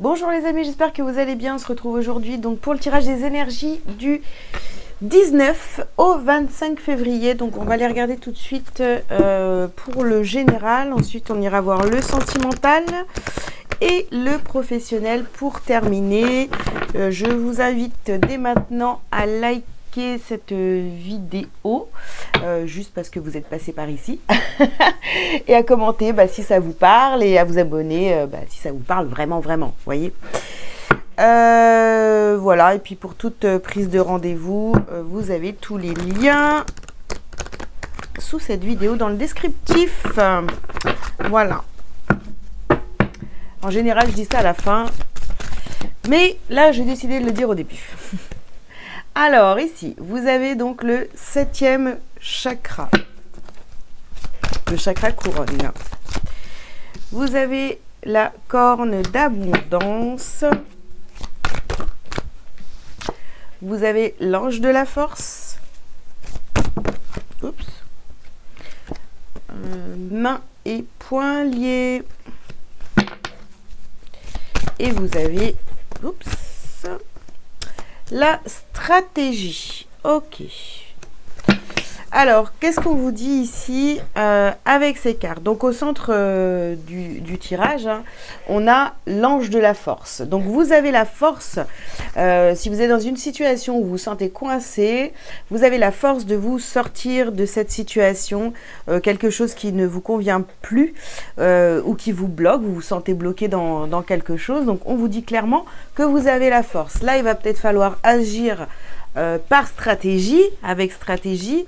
Bonjour les amis, j'espère que vous allez bien. On se retrouve aujourd'hui donc pour le tirage des énergies du 19 au 25 février. Donc on va les regarder tout de suite pour le général. Ensuite on ira voir le sentimental et le professionnel pour terminer. Je vous invite dès maintenant à liker cette vidéo juste parce que vous êtes passé par ici et à commenter si ça vous parle et à vous abonner si ça vous parle vraiment, voyez. Voilà, et puis pour toute prise de rendez-vous, vous avez tous les liens sous cette vidéo dans le descriptif. Voilà. En général, je dis ça à la fin, mais là, j'ai décidé de le dire au début. Alors, ici, vous avez donc le 7e chakra. Le chakra couronne. Vous avez la corne d'abondance. Vous avez l'ange de la force. Oups. Main et poings liés. Et vous avez... Oups. La stratégie. Ok. Alors, qu'est-ce qu'on vous dit ici avec ces cartes? Donc, au centre du tirage, on a l'ange de la force. Donc, vous avez la force, si vous êtes dans une situation où vous vous sentez coincé, vous avez la force de vous sortir de cette situation, quelque chose qui ne vous convient plus ou qui vous bloque, vous vous sentez bloqué dans quelque chose. Donc, on vous dit clairement que vous avez la force. Là, il va peut-être falloir agir par stratégie, avec stratégie,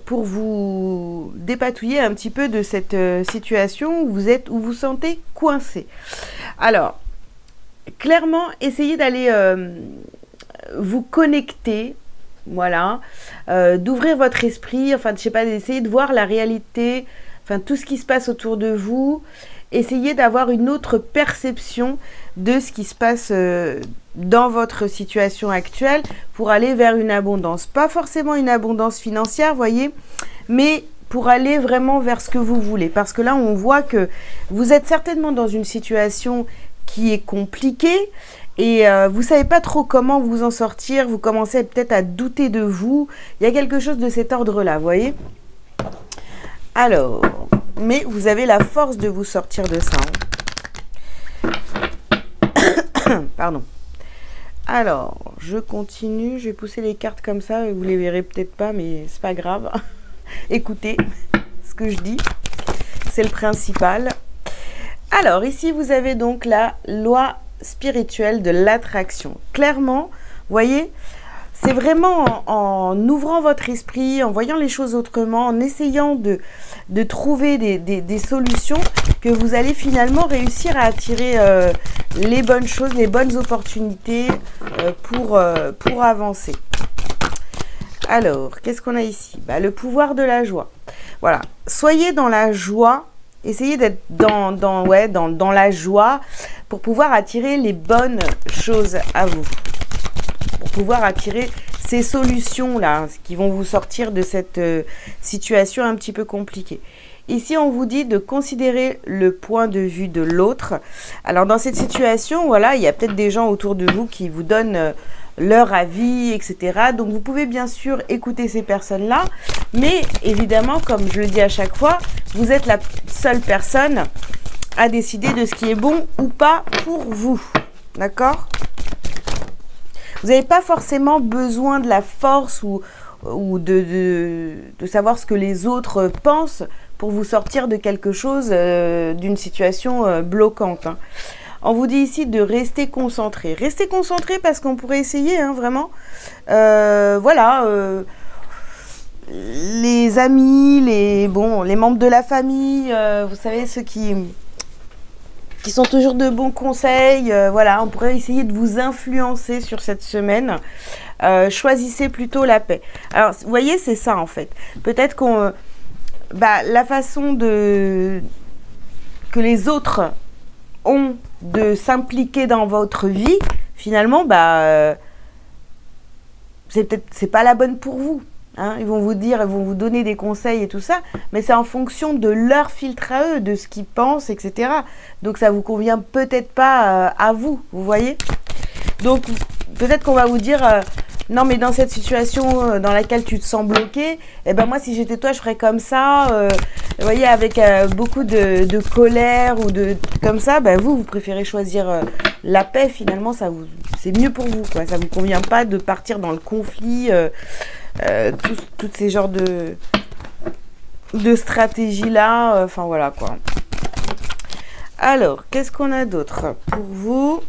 pour vous dépatouiller un petit peu de cette situation où vous vous sentez coincé. Alors, clairement, essayez d'aller vous connecter, voilà, d'ouvrir votre esprit, enfin, je sais pas, d'essayer de voir la réalité, enfin, tout ce qui se passe autour de vous. Essayez d'avoir une autre perception de ce qui se passe dans votre situation actuelle pour aller vers une abondance. Pas forcément une abondance financière, voyez, mais pour aller vraiment vers ce que vous voulez. Parce que là, on voit que vous êtes certainement dans une situation qui est compliquée et vous ne savez pas trop comment vous en sortir. Vous commencez peut-être à douter de vous. Il y a quelque chose de cet ordre-là, vous voyez. Alors, mais vous avez la force de vous sortir de ça. Pardon. Alors, je continue. Je vais pousser les cartes comme ça. Vous les verrez peut-être pas, mais c'est pas grave. Écoutez ce que je dis. C'est le principal. Alors, ici, vous avez donc la loi spirituelle de l'attraction. Clairement, voyez, c'est vraiment en ouvrant votre esprit, en voyant les choses autrement, en essayant de trouver des solutions que vous allez finalement réussir à attirer les bonnes choses, les bonnes opportunités pour avancer. Alors, qu'est-ce qu'on a ici? Le pouvoir de la joie. Voilà, soyez dans la joie, essayez d'être dans la joie pour pouvoir attirer les bonnes choses à vous. Pour pouvoir attirer ces solutions-là qui vont vous sortir de cette situation un petit peu compliquée. Ici, on vous dit de considérer le point de vue de l'autre. Alors, dans cette situation, voilà, il y a peut-être des gens autour de vous qui vous donnent leur avis, etc. Donc, vous pouvez bien sûr écouter ces personnes-là. Mais, évidemment, comme je le dis à chaque fois, vous êtes la seule personne à décider de ce qui est bon ou pas pour vous. D'accord ? Vous n'avez pas forcément besoin de la force ou de savoir ce que les autres pensent pour vous sortir de quelque chose, d'une situation bloquante. On vous dit ici de rester concentré. Restez concentré parce qu'on pourrait essayer, vraiment. Voilà. Les amis, les membres de la famille, vous savez, ceux qui sont toujours de bons conseils, voilà, on pourrait essayer de vous influencer sur cette semaine. Choisissez plutôt la paix. Alors, vous voyez, c'est ça en fait. Peut-être qu'on, la façon que les autres ont de s'impliquer dans votre vie, finalement, c'est pas la bonne pour vous. Hein, ils vont vous dire, ils vont vous donner des conseils et tout ça, mais c'est en fonction de leur filtre à eux, de ce qu'ils pensent, etc. Donc ça vous convient peut-être pas à vous, vous voyez. Donc peut-être qu'on va vous dire, non mais dans cette situation dans laquelle tu te sens bloqué, eh ben moi si j'étais toi je ferais comme ça, vous voyez, avec beaucoup de colère ou de comme ça, ben vous préférez choisir la paix finalement, c'est mieux pour vous, quoi. Ça vous convient pas de partir dans le conflit. Toutes ces genres de stratégies là, enfin voilà quoi. Alors, qu'est-ce qu'on a d'autre pour vous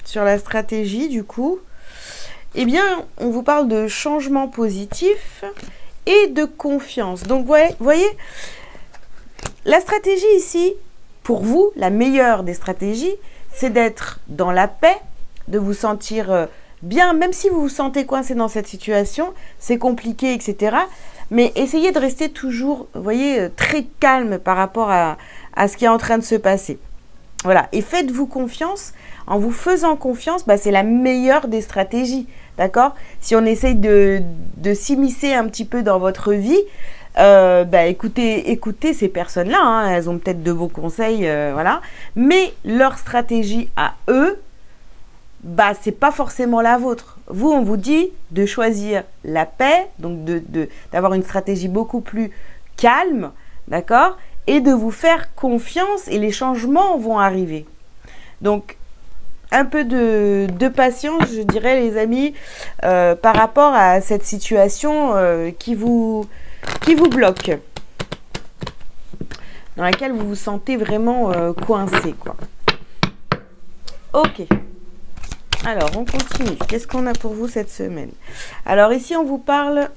sur la stratégie du coup? Eh bien, on vous parle de changement positif et de confiance. Donc, voyez, la stratégie ici, pour vous, la meilleure des stratégies, c'est d'être dans la paix, de vous sentir bien, même si vous vous sentez coincé dans cette situation, c'est compliqué, etc. Mais essayez de rester toujours, vous voyez, très calme par rapport à ce qui est en train de se passer. Voilà, et faites-vous confiance. En vous faisant confiance, c'est la meilleure des stratégies, d'accord? Si on essaye de s'immiscer un petit peu dans votre vie, écoutez ces personnes-là, hein, elles ont peut-être de bons conseils, voilà. Mais leur stratégie à eux, c'est pas forcément la vôtre. Vous, on vous dit de choisir la paix, donc d'avoir une stratégie beaucoup plus calme, d'accord? Et de vous faire confiance et les changements vont arriver. Donc, un peu de patience, je dirais, les amis, par rapport à cette situation qui vous bloque, dans laquelle vous vous sentez vraiment coincé, quoi. Ok. Alors, on continue. Qu'est-ce qu'on a pour vous cette semaine? Alors, ici, on vous parle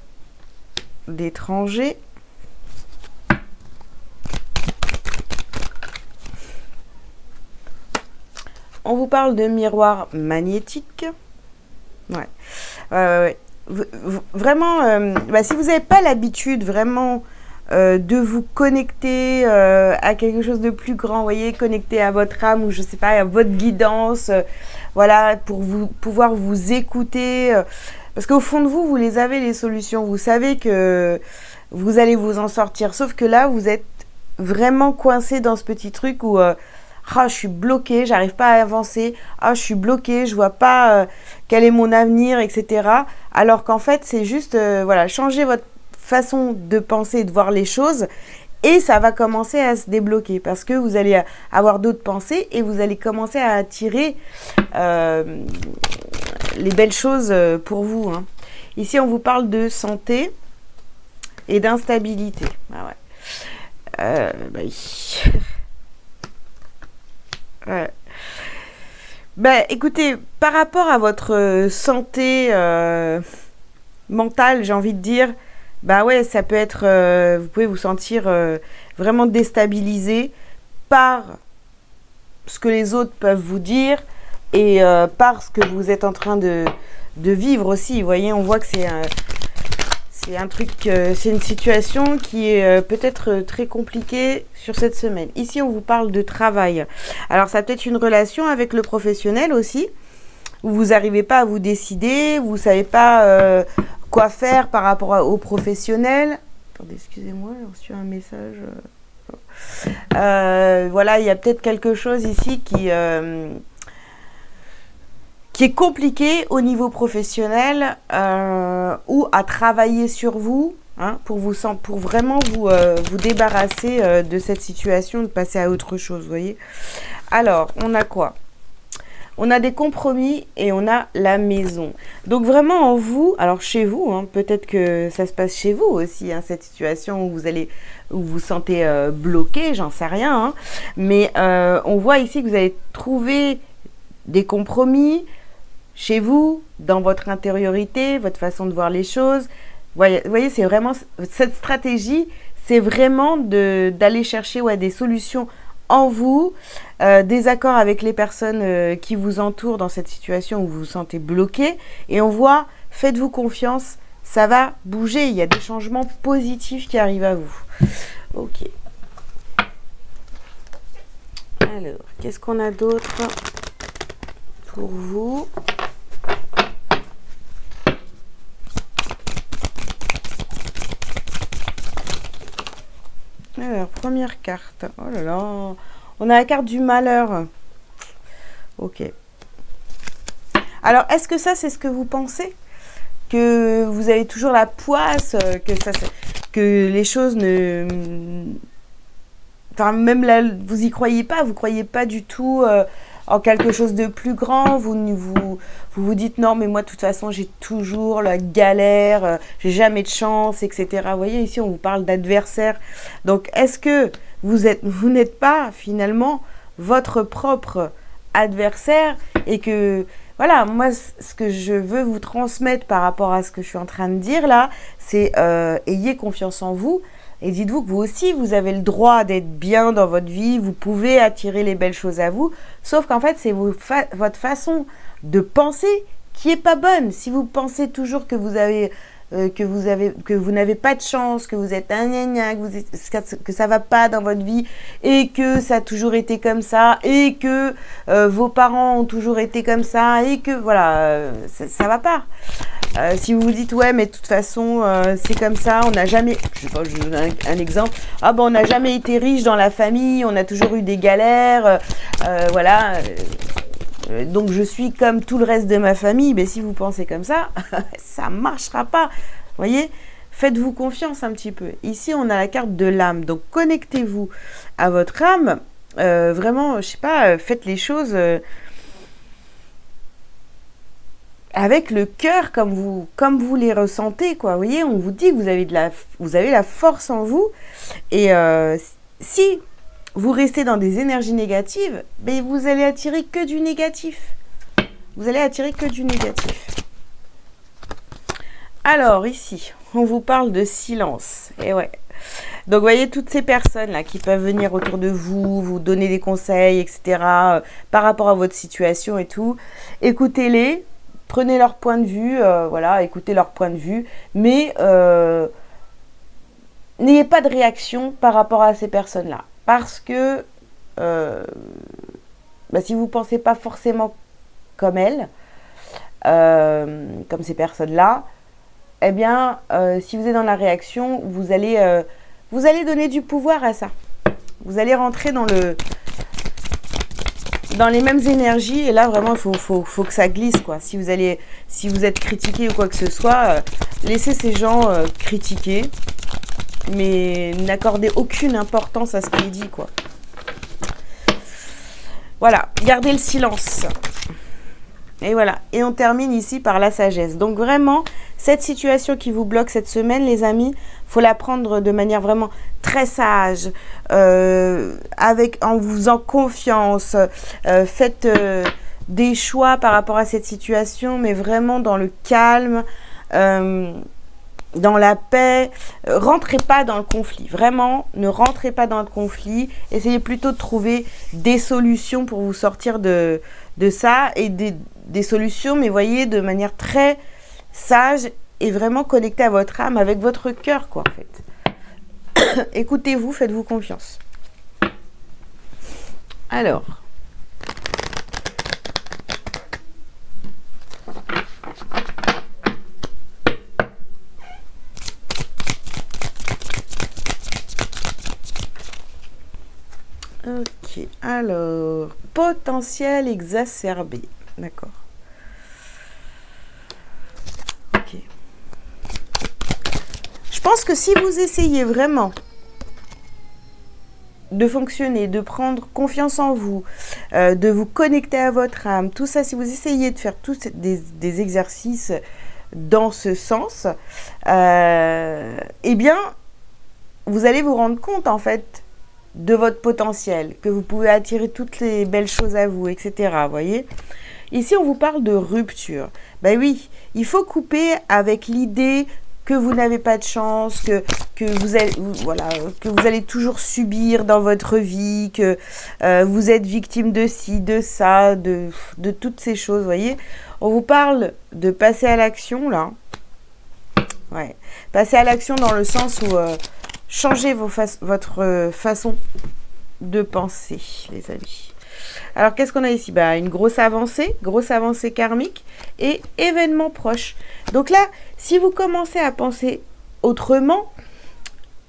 d'étrangers. On vous parle de miroir magnétique. Ouais. Vraiment, si vous n'avez pas l'habitude vraiment de vous connecter à quelque chose de plus grand, vous voyez, connecter à votre âme ou je sais pas, à votre guidance, voilà, pour pouvoir vous écouter. Parce qu'au fond de vous, vous les avez les solutions. Vous savez que vous allez vous en sortir. Sauf que là, vous êtes vraiment coincé dans ce petit truc où... je suis bloquée, j'arrive pas à avancer. Je suis bloquée, je vois pas quel est mon avenir, etc. Alors qu'en fait, c'est juste, changer votre façon de penser et de voir les choses et ça va commencer à se débloquer parce que vous allez avoir d'autres pensées et vous allez commencer à attirer les belles choses pour vous. Hein. Ici, on vous parle de santé et d'instabilité. Ouais. Écoutez, par rapport à votre santé mentale, j'ai envie de dire, ça peut être, vous pouvez vous sentir vraiment déstabilisé par ce que les autres peuvent vous dire et par ce que vous êtes en train de vivre aussi. Vous voyez, on voit que c'est un truc, c'est une situation qui est peut-être très compliquée sur cette semaine. Ici, on vous parle de travail. Alors, ça peut être une relation avec le professionnel aussi, où vous n'arrivez pas à vous décider, vous ne savez pas quoi faire par rapport au professionnel. Attendez, excusez-moi, j'ai reçu un message. Il y a peut-être quelque chose ici qui est compliqué au niveau professionnel ou à travailler sur vous pour vraiment vous débarrasser de cette situation, de passer à autre chose, vous voyez. Alors, on a quoi? On a des compromis et on a la maison. Donc vraiment en vous, alors chez vous, peut-être que ça se passe chez vous aussi, cette situation où vous vous sentez bloqué, j'en sais rien. Mais on voit ici que vous allez trouver des compromis chez vous, dans votre intériorité, votre façon de voir les choses. Vous voyez, c'est vraiment cette stratégie, c'est vraiment d'aller chercher des solutions en vous, des accords avec les personnes qui vous entourent dans cette situation où vous vous sentez bloqué. Et on voit, faites-vous confiance, ça va bouger. Il y a des changements positifs qui arrivent à vous. Ok. Alors, qu'est-ce qu'on a d'autre pour vous? première carte. Oh là là. On a la carte du malheur. Ok. Alors, est-ce que ça, c'est ce que vous pensez? Que vous avez toujours la poisse, que les choses ne... Enfin, même là, vous y croyez pas, vous croyez pas du tout en quelque chose de plus grand. Vous dites non, mais moi, de toute façon, j'ai toujours la galère, j'ai jamais de chance, etc. Vous voyez, ici, on vous parle d'adversaire. Donc, est-ce que vous n'êtes pas, finalement, votre propre adversaire et que... Voilà, moi, ce que je veux vous transmettre par rapport à ce que je suis en train de dire là, c'est ayez confiance en vous. Et dites-vous que vous aussi, vous avez le droit d'être bien dans votre vie, vous pouvez attirer les belles choses à vous, sauf qu'en fait, c'est votre façon de penser qui est pas bonne. Si vous pensez toujours que vous n'avez pas de chance, que vous êtes un gna gna, que ça va pas dans votre vie et que ça a toujours été comme ça et que vos parents ont toujours été comme ça et que voilà, ça va pas. Si vous vous dites ouais mais de toute façon c'est comme ça, on n'a jamais, je sais pas, je donne un exemple, ah bon on n'a jamais été riche dans la famille, on a toujours eu des galères, voilà, donc je suis comme tout le reste de ma famille, mais si vous pensez comme ça, ça marchera pas, voyez, faites-vous confiance un petit peu. Ici on a la carte de l'âme, donc connectez-vous à votre âme, vraiment, je sais pas, faites les choses avec le cœur comme vous les ressentez, quoi. Vous voyez, on vous dit que vous avez la force en vous. Et si vous restez dans des énergies négatives, ben vous allez attirer que du négatif. Vous allez attirer que du négatif. Alors, ici, on vous parle de silence. Et ouais. Donc, vous voyez, toutes ces personnes-là qui peuvent venir autour de vous, vous donner des conseils, etc., par rapport à votre situation et tout, écoutez-les. Prenez leur point de vue, voilà, écoutez leur point de vue, mais n'ayez pas de réaction par rapport à ces personnes-là. Parce que si vous ne pensez pas forcément comme elles, comme ces personnes-là, eh bien, si vous êtes dans la réaction, vous allez donner du pouvoir à ça. Vous allez rentrer dans les mêmes énergies, et là vraiment il faut que ça glisse, quoi. Si vous êtes critiqué ou quoi que ce soit, laissez ces gens critiquer, mais n'accordez aucune importance à ce qui est dit, quoi. Voilà, gardez le silence. Et voilà, et on termine ici par la sagesse. Donc vraiment, cette situation qui vous bloque cette semaine, les amis, faut la prendre de manière vraiment très sage, en vous faisant confiance. Faites des choix par rapport à cette situation, mais vraiment dans le calme, dans la paix. Rentrez pas dans le conflit. Vraiment, ne rentrez pas dans le conflit. Essayez plutôt de trouver des solutions pour vous sortir de ça, et des solutions, mais voyez, de manière très sage et vraiment connectée à votre âme, avec votre cœur, quoi, en fait. Écoutez-vous, faites-vous confiance. Alors. Ok, alors, potentiel exacerbé, d'accord. Ok. Je pense que si vous essayez vraiment de fonctionner, de prendre confiance en vous, de vous connecter à votre âme, tout ça, si vous essayez de faire tous des exercices dans ce sens, eh bien, vous allez vous rendre compte, en fait, de votre potentiel, que vous pouvez attirer toutes les belles choses à vous, etc. Vous voyez ? Ici, on vous parle de rupture. Ben oui, il faut couper avec l'idée que vous n'avez pas de chance, que vous allez toujours subir dans votre vie, que vous êtes victime de ci, de ça, de toutes ces choses, vous voyez ? On vous parle de passer à l'action, là. Ouais. Passer à l'action dans le sens où... changez votre façon de penser, les amis. Alors, qu'est-ce qu'on a ici ? Une grosse avancée karmique et événement proche. Donc là, si vous commencez à penser autrement,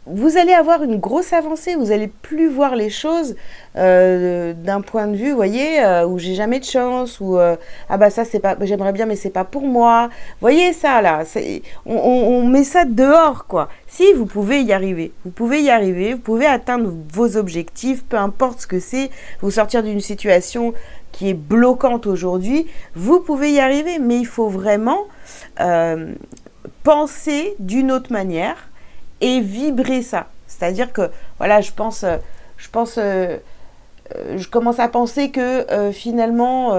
vous allez avoir une grosse avancée, vous allez plus voir les choses d'un point de vue, vous voyez, où j'ai jamais de chance, ou ah bah ça c'est pas, j'aimerais bien mais c'est pas pour moi. Vous voyez ça là, on met ça dehors quoi. Si vous pouvez y arriver, vous pouvez y arriver, vous pouvez atteindre vos objectifs, peu importe ce que c'est, vous sortir d'une situation qui est bloquante aujourd'hui, vous pouvez y arriver, mais il faut vraiment penser d'une autre manière et vibrer ça. C'est-à-dire que, voilà, je commence à penser que finalement,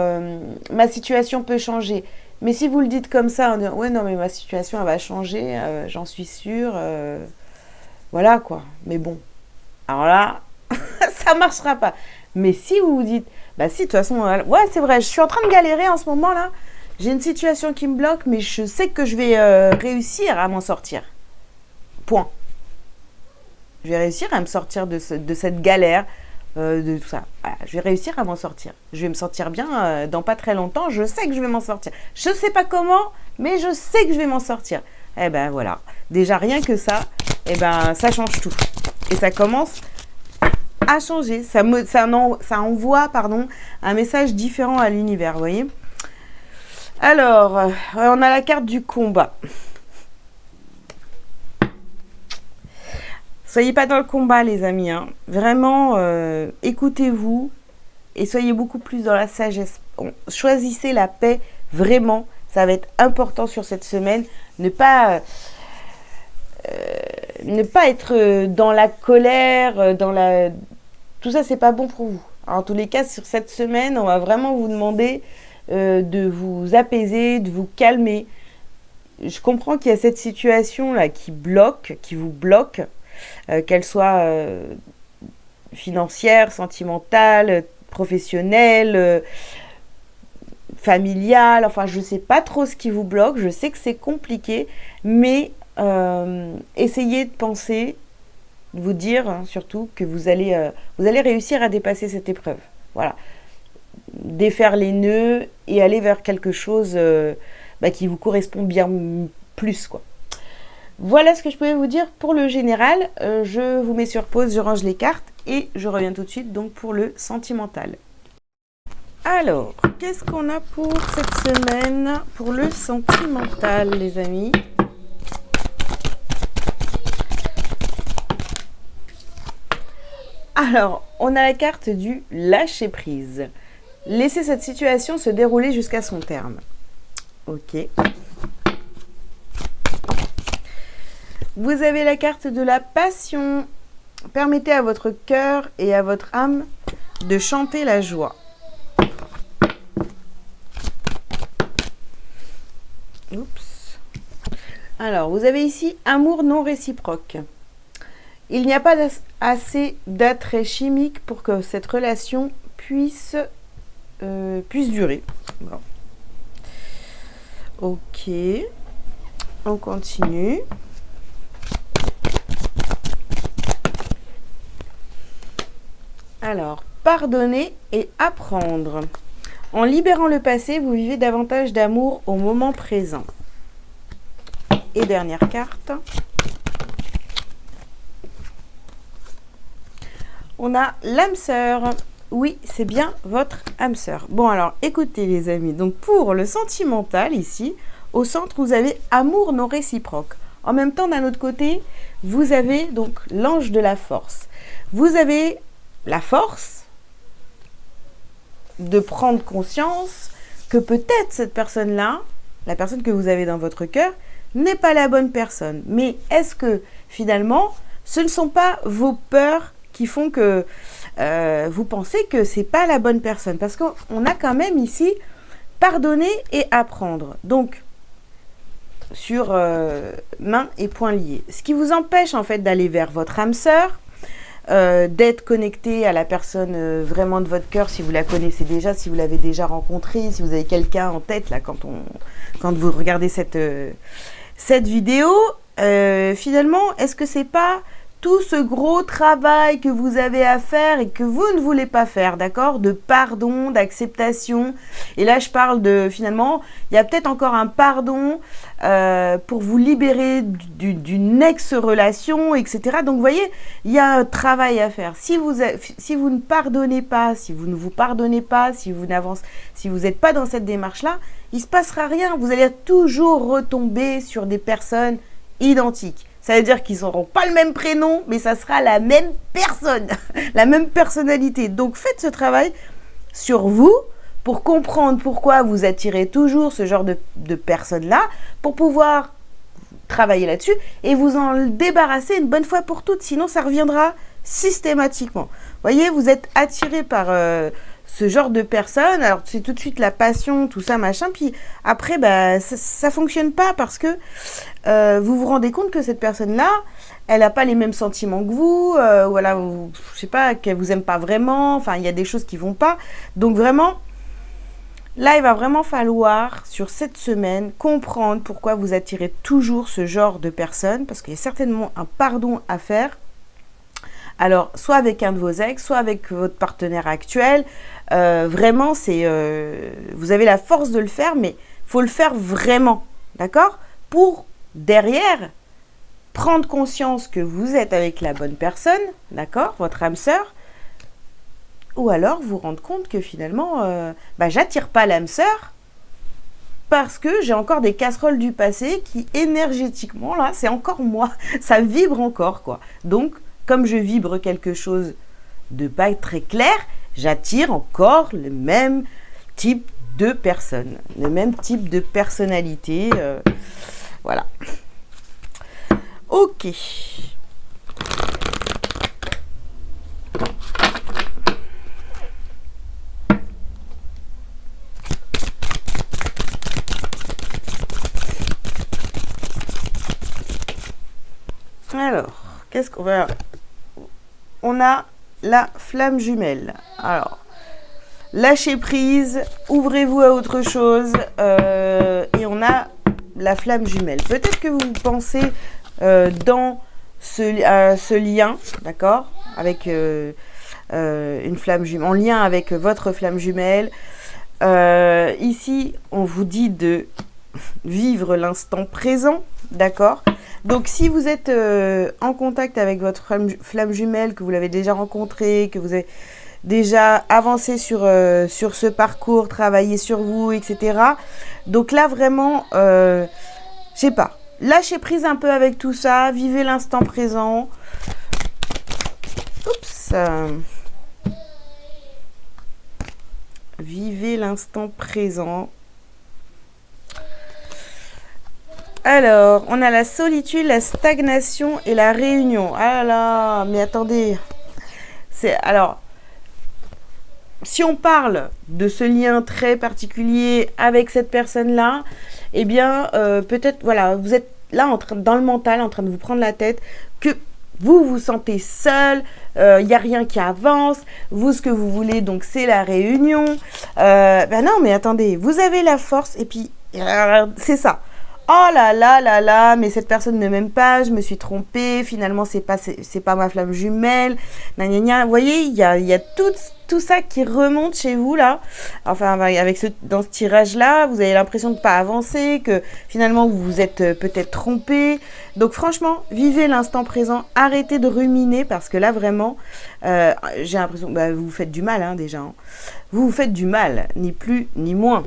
ma situation peut changer. Mais si vous le dites comme ça, en disant, ouais, non, mais ma situation, elle va changer, j'en suis sûre, voilà, quoi. Mais bon, alors là, ça marchera pas. Mais si vous vous dites, bah si, de toute façon, ouais, c'est vrai, je suis en train de galérer en ce moment-là, j'ai une situation qui me bloque, mais je sais que je vais réussir à m'en sortir. Point. Je vais réussir à me sortir de cette galère, de tout ça. Voilà, je vais réussir à m'en sortir. Je vais me sentir bien dans pas très longtemps. Je sais que je vais m'en sortir. Je ne sais pas comment, mais je sais que je vais m'en sortir. Eh ben voilà. Déjà rien que ça, eh ben ça change tout. Et ça commence à changer. Ça envoie, un message différent à l'univers, vous voyez. Alors, on a la carte du combat. Soyez pas dans le combat, les amis. Hein. Vraiment, écoutez-vous et soyez beaucoup plus dans la sagesse. Choisissez la paix, vraiment. Ça va être important sur cette semaine. Ne pas être dans la colère, tout ça, c'est pas bon pour vous. Alors, en tous les cas, sur cette semaine, on va vraiment vous demander de vous apaiser, de vous calmer. Je comprends qu'il y a cette situation-là qui vous bloque. Qu'elle soit financière, sentimentale, professionnelle, familiale, enfin je ne sais pas trop ce qui vous bloque, je sais que c'est compliqué, mais essayez de penser, de vous dire surtout que vous allez réussir à dépasser cette épreuve. Voilà. Défaire les nœuds et aller vers quelque chose qui vous correspond bien plus, quoi. Voilà ce que je pouvais vous dire pour le général. Je vous mets sur pause, je range les cartes et je reviens tout de suite donc pour le sentimental. Alors, qu'est-ce qu'on a pour cette semaine pour le sentimental, les amis? Alors, on a la carte du lâcher-prise. Laissez cette situation se dérouler jusqu'à son terme. Ok. Vous avez la carte de la passion. Permettez à votre cœur et à votre âme de chanter la joie. Oups. Alors, vous avez ici amour non réciproque. Il n'y a pas assez d'attrait chimique pour que cette relation puisse durer. Bon. Ok. On continue. Alors, pardonner et apprendre. En libérant le passé, vous vivez davantage d'amour au moment présent. Et dernière carte. On a l'âme sœur. Oui, c'est bien votre âme sœur. Bon, alors, écoutez les amis. Donc, pour le sentimental, ici, au centre, vous avez amour non réciproque. En même temps, d'un autre côté, vous avez donc l'ange de la force. Vous avez la force de prendre conscience que peut-être cette personne-là, la personne que vous avez dans votre cœur, n'est pas la bonne personne. Mais est-ce que finalement, ce ne sont pas vos peurs qui font que vous pensez que c'est pas la bonne personne? Parce qu'on a quand même ici pardonner et apprendre. Donc, sur main et poings liés. Ce qui vous empêche en fait d'aller vers votre âme sœur, d'être connecté à la personne vraiment de votre cœur, si vous la connaissez déjà, si vous l'avez déjà rencontrée, si vous avez quelqu'un en tête là quand vous regardez cette vidéo, finalement, est-ce que c'est pas tout ce gros travail que vous avez à faire et que vous ne voulez pas faire, d'accord? De pardon, d'acceptation. Et là, je parle de, finalement, il y a peut-être encore un pardon pour vous libérer d'une ex-relation, etc. Donc, vous voyez, il y a un travail à faire. Si vous ne pardonnez pas, si vous ne vous pardonnez pas, si vous n'êtes pas dans cette démarche-là, il ne se passera rien. Vous allez toujours retomber sur des personnes identiques. Ça veut dire qu'ils n'auront pas le même prénom, mais ça sera la même personne, la même personnalité. Donc, faites ce travail sur vous pour comprendre pourquoi vous attirez toujours ce genre de personnes-là, pour pouvoir travailler là-dessus et vous en débarrasser une bonne fois pour toutes. Sinon, ça reviendra systématiquement. Vous voyez, vous êtes attiré par ce genre de personnes. Alors, c'est tout de suite la passion, tout ça, machin. Puis après, bah, ça fonctionne pas parce que vous vous rendez compte que cette personne-là, elle n'a pas les mêmes sentiments que vous. Voilà, je sais pas, qu'elle vous aime pas vraiment. Enfin, il y a des choses qui vont pas. Donc vraiment, là, il va vraiment falloir, sur cette semaine, comprendre pourquoi vous attirez toujours ce genre de personnes. Parce qu'il y a certainement un pardon à faire. Alors, soit avec un de vos ex, soit avec votre partenaire actuel. Vraiment, vous avez la force de le faire, mais il faut le faire vraiment, d'accord? Pour, derrière, prendre conscience que vous êtes avec la bonne personne, d'accord? Votre âme sœur. Ou alors, vous rendre compte que finalement, j'attire pas l'âme sœur parce que j'ai encore des casseroles du passé qui, énergétiquement, là, c'est encore moi. Ça vibre encore, quoi. Donc, comme je vibre quelque chose de pas très clair, j'attire encore le même type de personne, le même type de personnalité. Voilà. Ok. Alors, qu'est-ce qu'on va... On a la flamme jumelle. Alors, lâchez prise, ouvrez-vous à autre chose. Et on a la flamme jumelle. Peut-être que vous pensez dans ce lien, d'accord, avec une flamme jumelle, en lien avec votre flamme jumelle. Ici, on vous dit de vivre l'instant présent, d'accord? Donc, si vous êtes en contact avec votre flamme jumelle, que vous l'avez déjà rencontrée, que vous avez déjà avancé sur ce parcours, travaillé sur vous, etc. Donc là, vraiment, je sais pas, lâchez prise un peu avec tout ça, vivez l'instant présent. Oups. Vivez l'instant présent. Alors, on a la solitude, la stagnation et la réunion. Ah là, mais attendez. Alors, si on parle de ce lien très particulier avec cette personne-là, eh bien, peut-être, voilà, vous êtes là dans le mental, en train de vous prendre la tête, que vous vous sentez seul, il n'y a rien qui avance, vous, ce que vous voulez, donc, c'est la réunion. Non, mais attendez, vous avez la force, et puis, c'est ça. Oh là là là là, mais cette personne ne m'aime pas, je me suis trompée, finalement c'est pas ma flamme jumelle, gna gna gna. Vous voyez, il y a tout ça qui remonte chez vous là. Enfin, dans ce tirage-là, vous avez l'impression de ne pas avancer, que finalement vous vous êtes peut-être trompé. Donc franchement, vivez l'instant présent, arrêtez de ruminer parce que là vraiment, j'ai l'impression, vous vous faites du mal hein, déjà. Hein. Vous vous faites du mal, ni plus ni moins.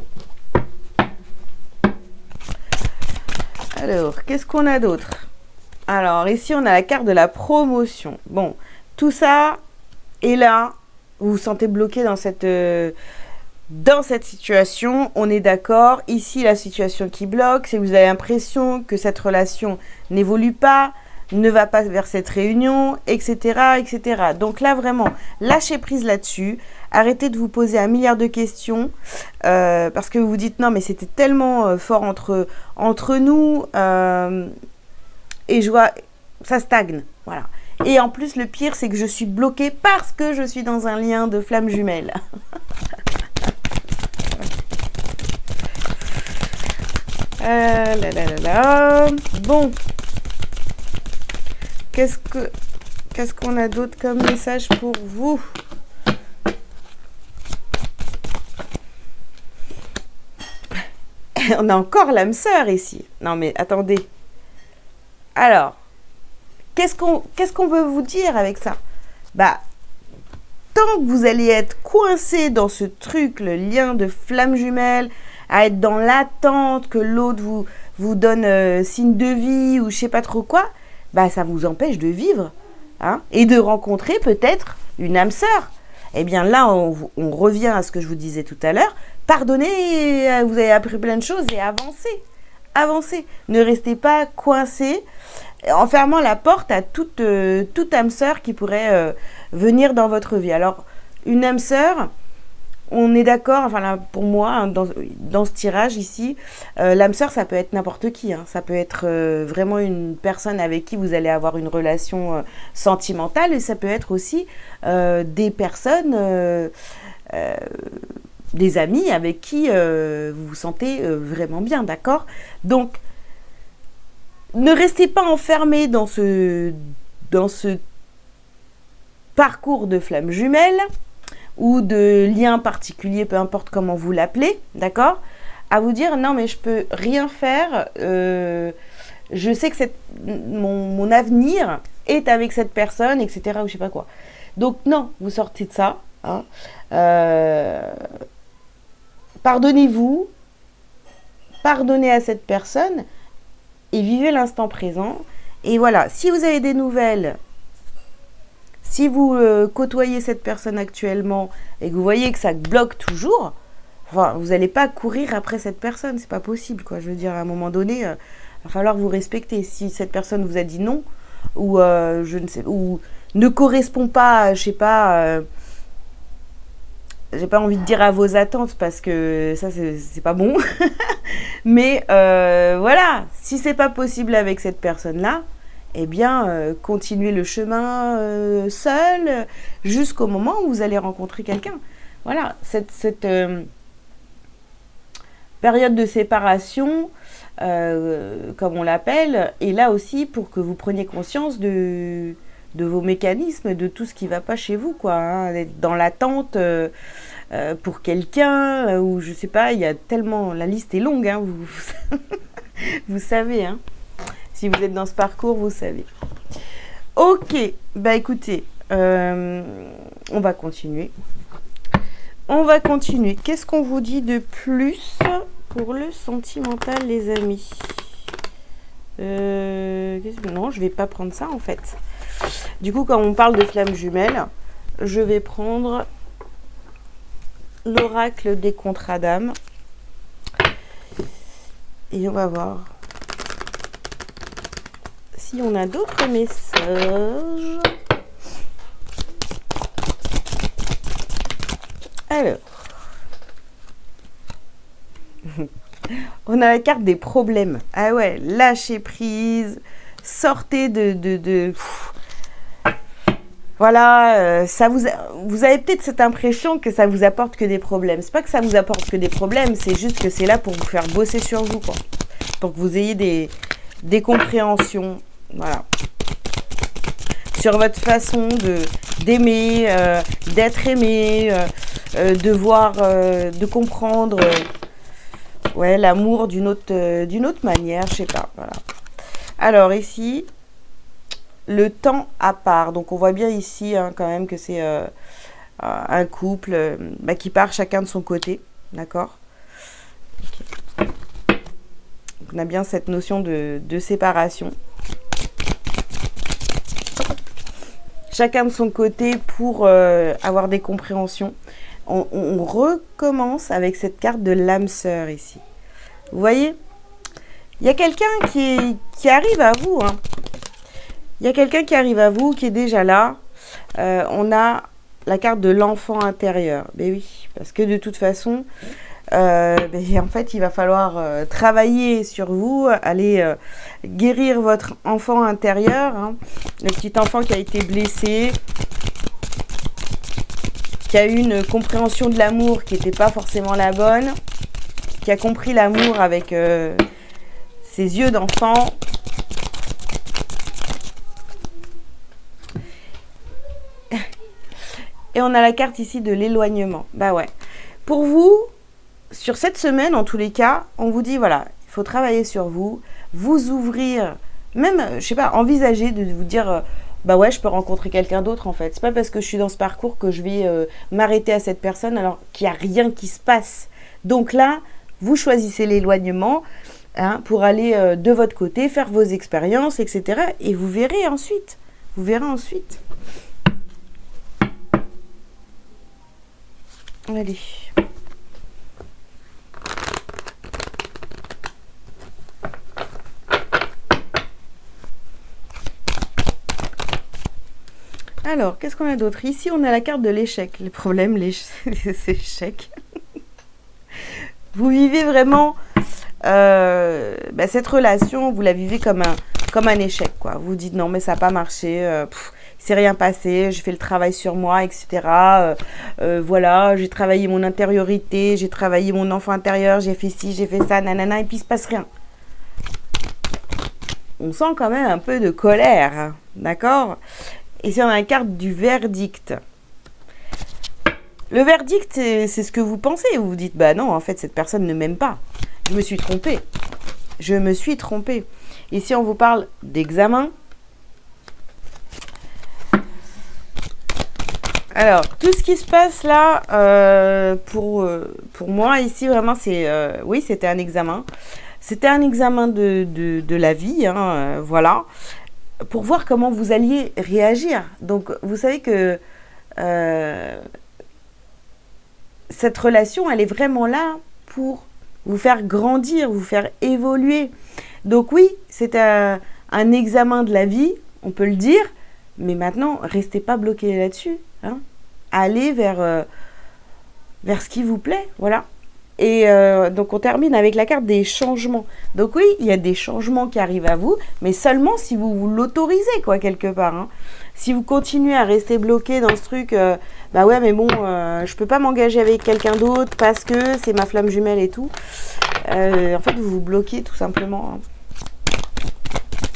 Alors, qu'est-ce qu'on a d'autre? Alors, ici, on a la carte de la promotion. Bon, tout ça est là. Vous vous sentez bloqué dans cette situation. On est d'accord. Ici, la situation qui bloque, c'est que vous avez l'impression que cette relation n'évolue pas, ne va pas vers cette réunion, etc., etc. Donc là, vraiment, lâchez prise là-dessus. Arrêtez de vous poser un milliard de questions parce que vous vous dites non, mais c'était tellement fort entre nous et je vois, ça stagne. Voilà. Et en plus, le pire, c'est que je suis bloquée parce que je suis dans un lien de flamme jumelle. Bon. Qu'est-ce que... Qu'est-ce qu'on a d'autre comme message pour vous? On a encore l'âme sœur ici. Non mais attendez. Alors, qu'est-ce qu'on veut vous dire avec ça? Bah, tant que vous allez être coincé dans ce truc, le lien de flamme jumelle, à être dans l'attente que l'autre vous donne signe de vie ou je sais pas trop quoi, bah ça vous empêche de vivre, hein, et de rencontrer peut-être une âme sœur. Eh bien là, on revient à ce que je vous disais tout à l'heure. Pardonnez, vous avez appris plein de choses et avancez. Avancez. Ne restez pas coincé en fermant la porte à toute âme sœur qui pourrait venir dans votre vie. Alors, une âme sœur, on est d'accord, enfin là, pour moi, hein, dans ce tirage ici, l'âme sœur, ça peut être n'importe qui. Hein. Ça peut être vraiment une personne avec qui vous allez avoir une relation sentimentale, et ça peut être aussi des personnes, des amis avec qui vous vous sentez vraiment bien, d'accord? Donc, ne restez pas enfermé dans ce parcours de flamme jumelle ou de lien particulier, peu importe comment vous l'appelez, d'accord? À vous dire, non mais je peux rien faire, je sais que mon avenir est avec cette personne, etc. ou je sais pas quoi. Donc non, vous sortez de ça, hein. Pardonnez-vous, pardonnez à cette personne et vivez l'instant présent. Et voilà, si vous avez des nouvelles, si vous côtoyez cette personne actuellement et que vous voyez que ça bloque toujours, enfin, vous n'allez pas courir après cette personne, c'est pas possible, quoi. Je veux dire, à un moment donné, il va falloir vous respecter. Si cette personne vous a dit non, ou je ne sais, ou ne correspond pas, je sais pas, j'ai pas envie de dire à vos attentes parce que ça c'est pas bon, mais voilà, si c'est pas possible avec cette personne-là, eh bien, continuez le chemin seul jusqu'au moment où vous allez rencontrer quelqu'un. Voilà, cette période de séparation, comme on l'appelle, est là aussi pour que vous preniez conscience de vos mécanismes, de tout ce qui ne va pas chez vous, quoi. Hein, d'être dans l'attente pour quelqu'un, ou je sais pas, il y a tellement... La liste est longue, hein, vous savez, hein. Si vous êtes dans ce parcours, vous savez. Ok, bah écoutez, on va continuer. On va continuer. Qu'est-ce qu'on vous dit de plus pour le sentimental, les amis? Non, je vais pas prendre ça, en fait. Du coup, quand on parle de flamme jumelle, je vais prendre l'oracle des contrats d'âme. Et on va voir si on a d'autres messages. Alors, on a la carte des problèmes. Ah ouais, lâchez prise, sortez de voilà, ça vous avez peut-être cette impression que ça vous apporte que des problèmes. C'est pas que ça vous apporte que des problèmes, c'est juste que c'est là pour vous faire bosser sur vous, quoi. Pour que vous ayez des compréhensions, voilà. Sur votre façon d'aimer, d'être aimé, de voir, de comprendre ouais, l'amour d'une autre manière, je sais pas, voilà. Alors ici, le temps à part. Donc on voit bien ici hein, quand même que c'est un couple qui part chacun de son côté, d'accord? Okay. On a bien cette notion de séparation. Chacun de son côté pour avoir des compréhensions. On recommence avec cette carte de l'âme sœur ici. Vous voyez? Il y a quelqu'un qui arrive à vous. Hein. Il y a quelqu'un qui arrive à vous, qui est déjà là. On a la carte de l'enfant intérieur. Ben oui, parce que de toute façon, en fait, il va falloir travailler sur vous, aller guérir votre enfant intérieur, hein, le petit enfant qui a été blessé, qui a eu une compréhension de l'amour qui n'était pas forcément la bonne, qui a compris l'amour avec ses yeux d'enfant. Et on a la carte ici de l'éloignement. Bah ouais. Pour vous, sur cette semaine, en tous les cas, on vous dit, voilà, il faut travailler sur vous, vous ouvrir, même, je sais pas, envisager de vous dire, bah ouais, je peux rencontrer quelqu'un d'autre en fait. C'est pas parce que je suis dans ce parcours que je vais m'arrêter à cette personne alors qu'il n'y a rien qui se passe. Donc là, vous choisissez l'éloignement hein, pour aller de votre côté, faire vos expériences, etc. Et vous verrez ensuite. Vous verrez ensuite. Allez. Alors, qu'est-ce qu'on a d'autre? Ici, on a la carte de l'échec. Les problèmes, les échecs. Vous vivez vraiment cette relation, vous la vivez comme un échec, quoi. Vous dites non, mais ça n'a pas marché, il s'est rien passé, j'ai fait le travail sur moi, etc. Voilà, j'ai travaillé mon intériorité, j'ai travaillé mon enfant intérieur, j'ai fait ci, j'ai fait ça, nanana, et puis il se passe rien. On sent quand même un peu de colère, hein, d'accord? Et si on a la carte du verdict. Le verdict, c'est ce que vous pensez. Vous vous dites, bah non, en fait, cette personne ne m'aime pas. Je me suis trompée. Je me suis trompée. Ici, on vous parle d'examen. Alors, tout ce qui se passe là, pour moi, ici, vraiment, c'est... oui, c'était un examen. C'était un examen de la vie, hein, voilà. Pour voir comment vous alliez réagir. Donc, vous savez que... cette relation, elle est vraiment là pour vous faire grandir, vous faire évoluer. Donc oui, c'est un examen de la vie, on peut le dire, mais maintenant, restez pas bloqué là-dessus. Hein. Allez vers ce qui vous plaît, voilà. Et donc on termine avec la carte des changements. Donc oui, il y a des changements qui arrivent à vous, mais seulement si vous l'autorisez, quoi, quelque part. Hein. Si vous continuez à rester bloqué dans ce truc, bah ouais, mais bon, je peux pas m'engager avec quelqu'un d'autre parce que c'est ma flamme jumelle et tout. En fait, vous vous bloquez tout simplement. Hein.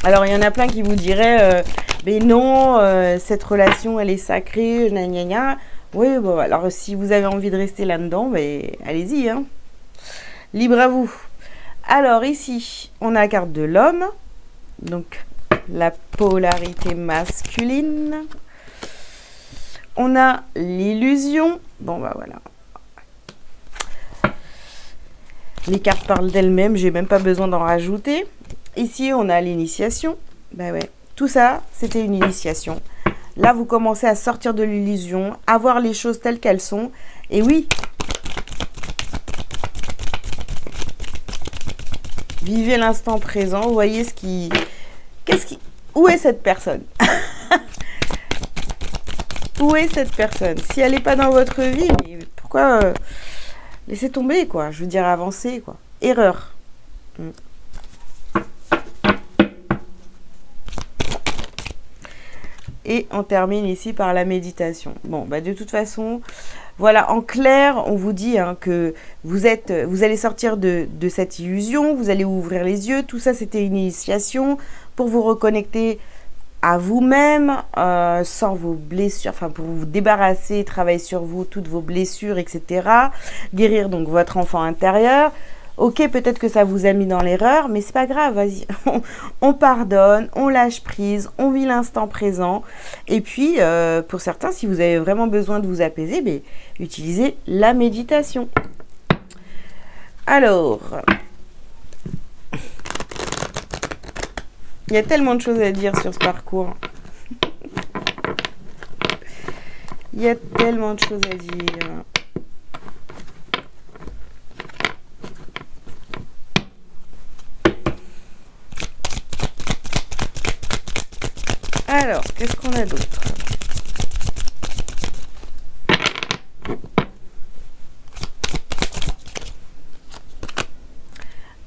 Alors, il y en a plein qui vous diraient, mais non, cette relation, elle est sacrée, gna gna gna. Oui, bon, alors si vous avez envie de rester là-dedans, mais allez-y. Hein. Libre à vous. Alors, ici, on a la carte de l'homme. Donc, la polarité masculine. On a l'illusion. Bon, bah voilà. Les cartes parlent d'elles-mêmes, j'ai même pas besoin d'en rajouter. Ici, on a l'initiation. Bah ouais. Tout ça, c'était une initiation. Là, vous commencez à sortir de l'illusion, à voir les choses telles qu'elles sont. Et oui, vivez l'instant présent. Voyez ce qui... Où est cette personne? Où est cette personne? Si elle n'est pas dans votre vie, mais pourquoi laissez tomber, quoi? Je veux dire, avancer, quoi. Erreur. Et on termine ici par la méditation. Bon, bah de toute façon, voilà, en clair, on vous dit hein, que vous allez sortir de cette illusion, vous allez ouvrir les yeux. Tout ça, c'était une initiation pour vous reconnecter à vous-même, sans vos blessures, enfin pour vous débarrasser, travailler sur vous, toutes vos blessures, etc. Guérir donc votre enfant intérieur. Ok, peut-être que ça vous a mis dans l'erreur, mais c'est pas grave, vas-y. On pardonne, on lâche prise, on vit l'instant présent. Et puis, pour certains, si vous avez vraiment besoin de vous apaiser, ben, utilisez la méditation. Alors, il y a tellement de choses à dire sur ce parcours. Il y a tellement de choses à dire. Alors, qu'est-ce qu'on a d'autre?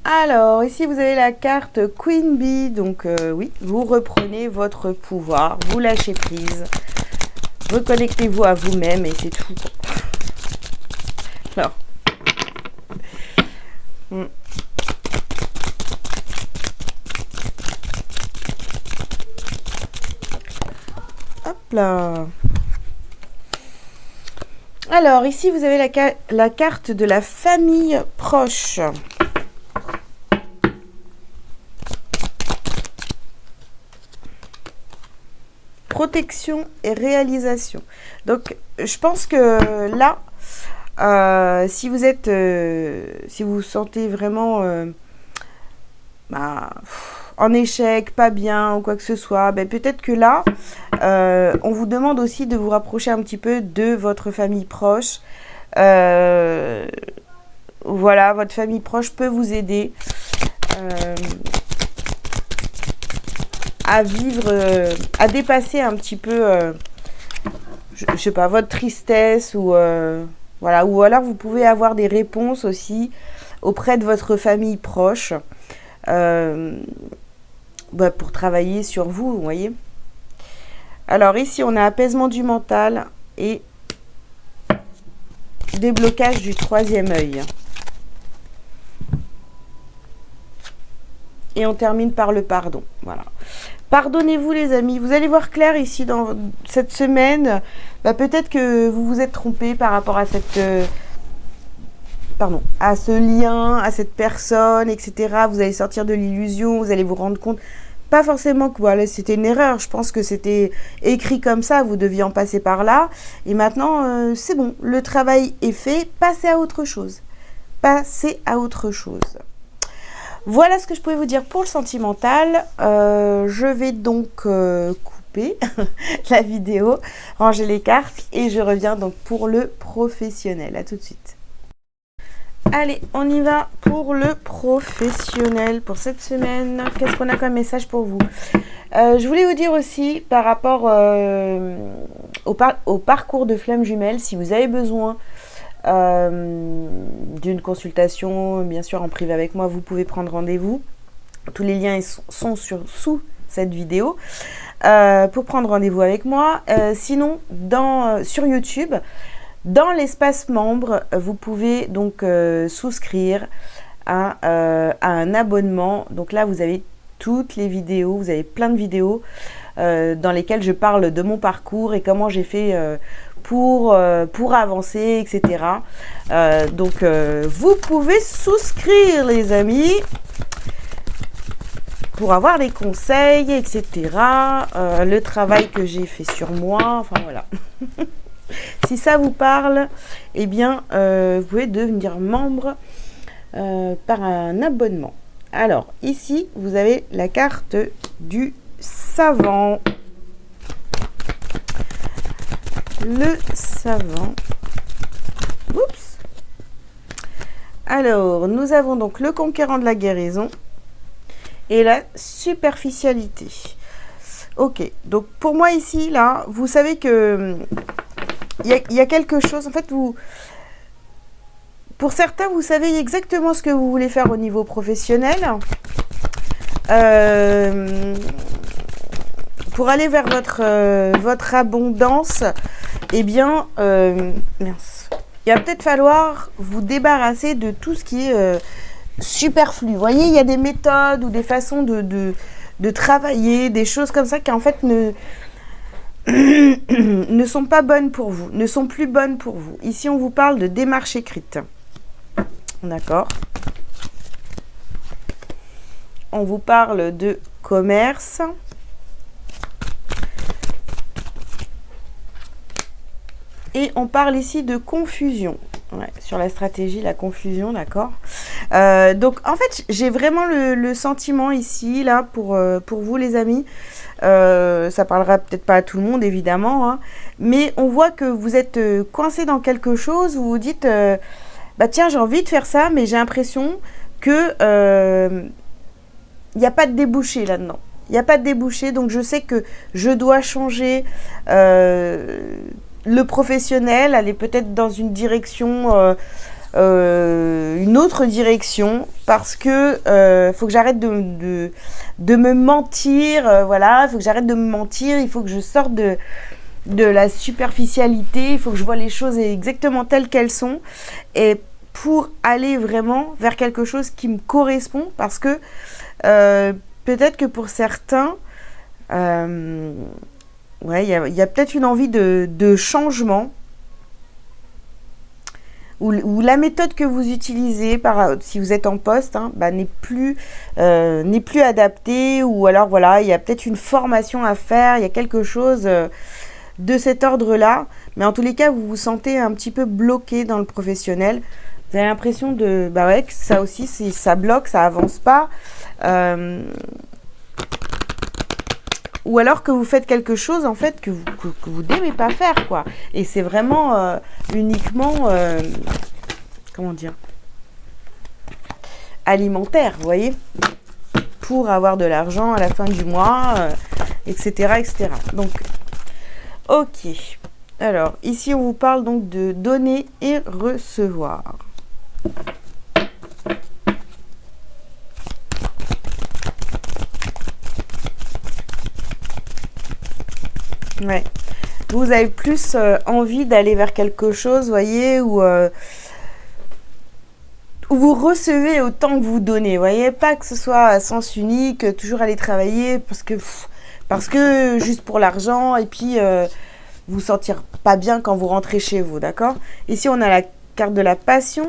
Alors, ici, vous avez la carte Queen Bee. Donc, oui, vous reprenez votre pouvoir, vous lâchez prise, reconnectez-vous à vous-même et c'est tout. Alors. Hop là. Alors, ici, vous avez la carte de la famille proche. Protection et réalisation. Donc, je pense que là, si vous êtes, si vous vous sentez vraiment en échec, pas bien ou quoi que ce soit, ben peut-être que là, on vous demande aussi de vous rapprocher un petit peu de votre famille proche. Voilà, votre famille proche peut vous aider à vivre, à dépasser un petit peu, je sais pas, votre tristesse ou voilà, ou alors vous pouvez avoir des réponses aussi auprès de votre famille proche. Pour travailler sur vous, vous voyez. Alors ici, on a apaisement du mental et déblocage du troisième œil. Et on termine par le pardon. Voilà. Pardonnez-vous les amis. Vous allez voir clair ici dans cette semaine. Peut-être que vous vous êtes trompé par rapport à cette... à ce lien, à cette personne, etc. Vous allez sortir de l'illusion, vous allez vous rendre compte, pas forcément que voilà, c'était une erreur, je pense que c'était écrit comme ça, vous deviez en passer par là, et maintenant, c'est bon, le travail est fait, passez à autre chose. Passez à autre chose. Voilà ce que je pouvais vous dire pour le sentimental. Je vais donc couper la vidéo, ranger les cartes, et je reviens donc pour le professionnel. À tout de suite. Allez, on y va pour le professionnel pour cette semaine. Qu'est-ce qu'on a comme message pour vous? Je voulais vous dire aussi par rapport au parcours de flamme jumelle, si vous avez besoin d'une consultation, bien sûr en privé avec moi, vous pouvez prendre rendez-vous. Tous les liens sont sous cette vidéo pour prendre rendez-vous avec moi. Sinon, sur YouTube, dans l'espace membre, vous pouvez donc souscrire à un abonnement. Donc là, vous avez toutes les vidéos, vous avez plein de vidéos dans lesquelles je parle de mon parcours et comment j'ai fait pour avancer, etc. Donc, vous pouvez souscrire, les amis, pour avoir des conseils, etc. Le travail que j'ai fait sur moi, enfin voilà. Si ça vous parle, eh bien, vous pouvez devenir membre par un abonnement. Alors, ici, vous avez la carte du savant. Le savant. Oups. Alors, nous avons donc le conquérant de la guérison et la superficialité. Ok, donc pour moi ici, là, vous savez que il y a quelque chose, en fait, pour certains, vous savez exactement ce que vous voulez faire au niveau professionnel. Pour aller vers votre abondance, eh bien, mince. Il va peut-être falloir vous débarrasser de tout ce qui est superflu. Vous voyez, il y a des méthodes ou des façons de travailler, des choses comme ça qui, en fait, ne sont pas bonnes pour vous, ne sont plus bonnes pour vous. Ici, on vous parle de démarche écrite. D'accord. On vous parle de commerce. Et on parle ici de confusion. Ouais, sur la stratégie, la confusion, d'accord. Donc, en fait, j'ai vraiment le sentiment ici, là, pour vous, les amis. Ça parlera peut-être pas à tout le monde, évidemment, hein, mais on voit que vous êtes coincé dans quelque chose, vous vous dites, bah tiens, j'ai envie de faire ça, mais j'ai l'impression que il n'y a pas de débouché là-dedans. Il n'y a pas de débouché, donc je sais que je dois changer le professionnel, aller peut-être dans une direction, une autre direction, parce que faut que j'arrête de me mentir, voilà, il faut que j'arrête de me mentir, il faut que je sorte de la superficialité, il faut que je vois les choses exactement telles qu'elles sont, et pour aller vraiment vers quelque chose qui me correspond, parce que peut-être que pour certains, ouais, il y a peut-être une envie de changement. ou la méthode que vous utilisez si vous êtes en poste, hein, bah, n'est plus adaptée, ou alors voilà, il y a peut-être une formation à faire, il y a quelque chose de cet ordre-là, mais en tous les cas, vous vous sentez un petit peu bloqué dans le professionnel. Vous avez l'impression que ça aussi, ça bloque, ça avance pas. Ou alors que vous faites quelque chose en fait que vous n'aimez pas faire, quoi. Et c'est vraiment uniquement, comment dire, alimentaire, vous voyez, pour avoir de l'argent à la fin du mois, etc., etc. Donc, ok. Alors, ici, on vous parle donc de donner et recevoir. Ouais. Vous avez plus envie d'aller vers quelque chose, voyez, où vous recevez autant que vous donnez, voyez, pas que ce soit à sens unique, toujours aller travailler parce que juste pour l'argent, et puis vous sentir pas bien quand vous rentrez chez vous, d'accord? Ici, on a la carte de la passion,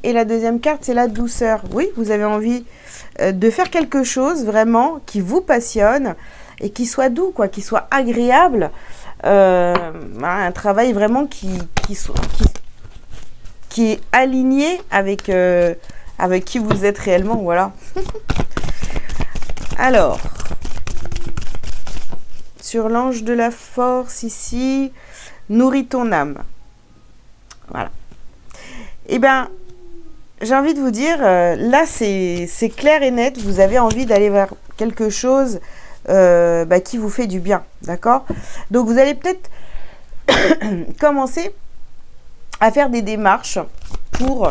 et la deuxième carte, c'est la douceur. Oui, vous avez envie de faire quelque chose vraiment qui vous passionne, et qui soit doux, quoi, qui soit agréable, un travail vraiment qui est aligné avec qui vous êtes réellement, voilà. Alors, sur l'ange de la force ici, nourris ton âme. Voilà. Eh bien, j'ai envie de vous dire, là c'est clair et net, vous avez envie d'aller vers quelque chose qui vous fait du bien, d'accord? Donc vous allez peut-être commencer à faire des démarches pour